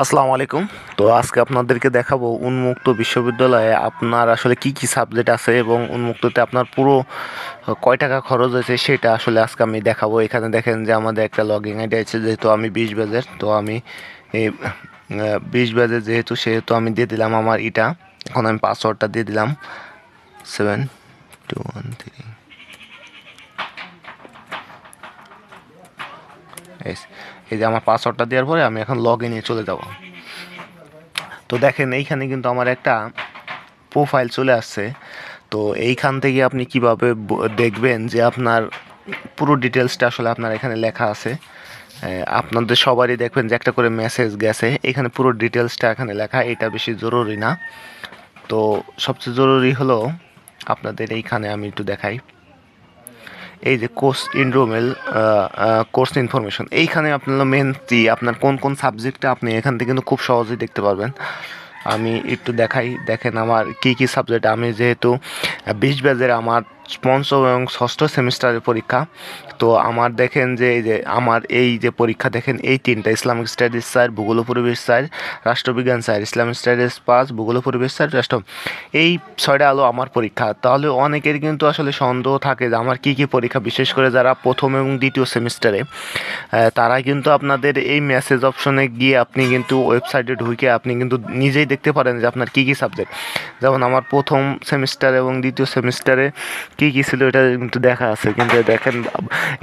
আসসালামু আলাইকুম। তো আজকে আপনাদেরকে দেখাবো উন্মুক্ত বিশ্ববিদ্যালয়ে আপনার আসলে কি কি সাবজেক্ট আছে এবং উন্মুক্ততে আপনার পুরো কয় টাকা খরচ হয়েছে সেটা আসলে আজকে আমি দেখাবো। এখানে দেখেন যে আমাদের একটা লগইন আইডি আছে, যেহেতু আমি 20 ব্যাচের, তো আমি এই 20 ব্যাচের সেহেতু আমি দিয়ে দিলাম আমার ইটা। এখন আমি পাসওয়ার্ডটা দিয়ে দিলাম 7213। এই যে আমার পাসওয়ার্ডটা দেওয়ার পরে আমি এখন লগ ইনে চলে যাব। তো দেখেন এইখানে কিন্তু আমার একটা প্রোফাইল চলে আসছে। তো এইখান থেকে আপনি কিভাবে দেখবেন যে আপনার পুরো ডিটেলসটা আসলে আপনার এখানে লেখা আছে। আপনাদের সবারই দেখবেন যে একটা করে মেসেজ গেছে, এখানে পুরো ডিটেলসটা এখানে লেখা। এটা বেশি জরুরি না। তো সবচেয়ে জরুরি হলো আপনাদের এইখানে আমি একটু দেখাই, এই যে কোর্স ইনরোমেল কোর্স ইনফরমেশন, এইখানে আপনার মেন আপনার কোন কোন সাবজেক্টে আপনি এখান থেকে কিন্তু খুব সহজেই দেখতে পারবেন। আমি একটু দেখাই, দেখেন আমার কি কি সাবজেক্ট। আমি যেহেতু 20 ব্যাচের, আমার পঞ্চম এবং ষষ্ঠ সেমিস্টারের পরীক্ষা। তো আমার দেখেন যে এই যে আমার এই যে পরীক্ষা দেখেন, এই তিনটা ইসলামিক স্টাডিজ স্যার, ভূগোল ও পরিবেশ স্যার, রাষ্ট্রবিজ্ঞান স্যার, ইসলামিক স্টাডিজ 5, ভূগোল ও পরিবেশ স্যার, রাষ্ট্র, এই 6টা হলো আমার পরীক্ষা। তাহলে অনেকের কিন্তু আসলে সন্দেহ থাকে যে আমার কি কি পরীক্ষা, বিশেষ করে যারা প্রথম এবং দ্বিতীয় সেমিস্টারে, তারা কিন্তু আপনাদের এই মেসেজ অপশনে গিয়ে আপনি কিন্তু ওয়েবসাইটে ঢুকে আপনি কিন্তু নিজেই দেখতে পারেন যে আপনার কী কী সাবজেক্ট। যেমন আমার প্রথম সেমিস্টার এবং দ্বিতীয় সেমিস্টারে কী কী ছিল এটা কিন্তু দেখা আছে। কিন্তু দেখেন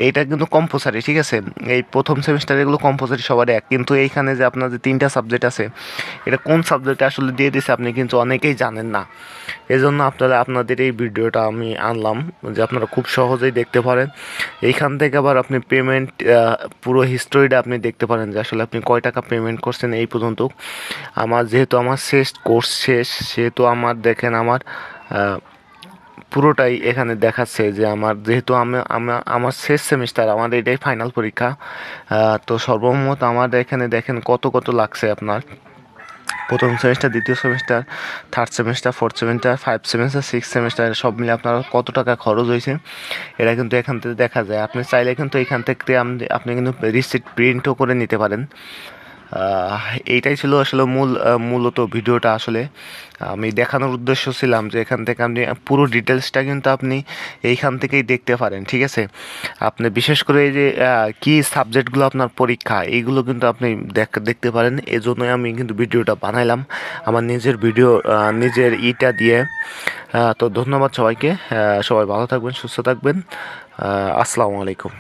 এইটা কিন্তু কম্পালসারি, ঠিক আছে? এই প্রথম সেমিস্টারে এগুলো কম্পালসারি সবার এক, কিন্তু এইখানে যে আপনার যে 3টা সাবজেক্ট আছে, এটা কোন সাবজেক্টে আসলে দিয়ে দিছে আপনি কিন্তু অনেকেই জানেন না। এজন্য আপনাদের এই ভিডিওটা আমি আনলাম যে আপনারা খুব সহজেই দেখতে পারেন। এইখান থেকে আবার আপনি পেমেন্ট পুরো হিস্টোরিটা আপনি দেখতে পারেন যে আসলে আপনি কয় টাকা পেমেন্ট করছেন এই পর্যন্ত। যেহেতু আমার শেষ কোর্স শেষ, সেহেতু আমার দেখেন আমার পুরোটাই এখানে দেখাচ্ছে যে আমার যেহেতু আমার শেষ সেমিস্টার, আমার এটাই ফাইনাল পরীক্ষা। তো সর্বমোট আমার এখানে দেখেন কত কত লাগছে আপনার প্রথম সেমিস্টার, দ্বিতীয় semester, third semester, fourth semester, 5 semester, 6 semester, সব মিলে আপনার কত টাকা খরচ হয়েছে এটা কিন্তু এখান থেকে দেখা যায়। আপনি চাইলে কিন্তু এখান থেকে আপনি কিন্তু রিসিট প্রিন্টও করে নিতে পারেন। এইটাই ছিল আসলে মূলত ভিডিওটা। আসলে আমি দেখানোর উদ্দেশ্য ছিলাম যে এখান থেকে আপনি পুরো ডিটেলসটা কিন্তু আপনি এইখান থেকেই দেখতে পারেন, ঠিক আছে? আপনি বিশেষ করে এই যে কী সাবজেক্টগুলো আপনার পরীক্ষা, এইগুলো কিন্তু আপনি দেখতে পারেন। এজন্যই আমি কিন্তু ভিডিওটা বানাইলাম, আমার নিজের ভিডিও, নিজের ইটা দিয়ে। তো ধন্যবাদ সবাইকে। সবাই ভালো থাকবেন, সুস্থ থাকবেন। আসসালামু আলাইকুম।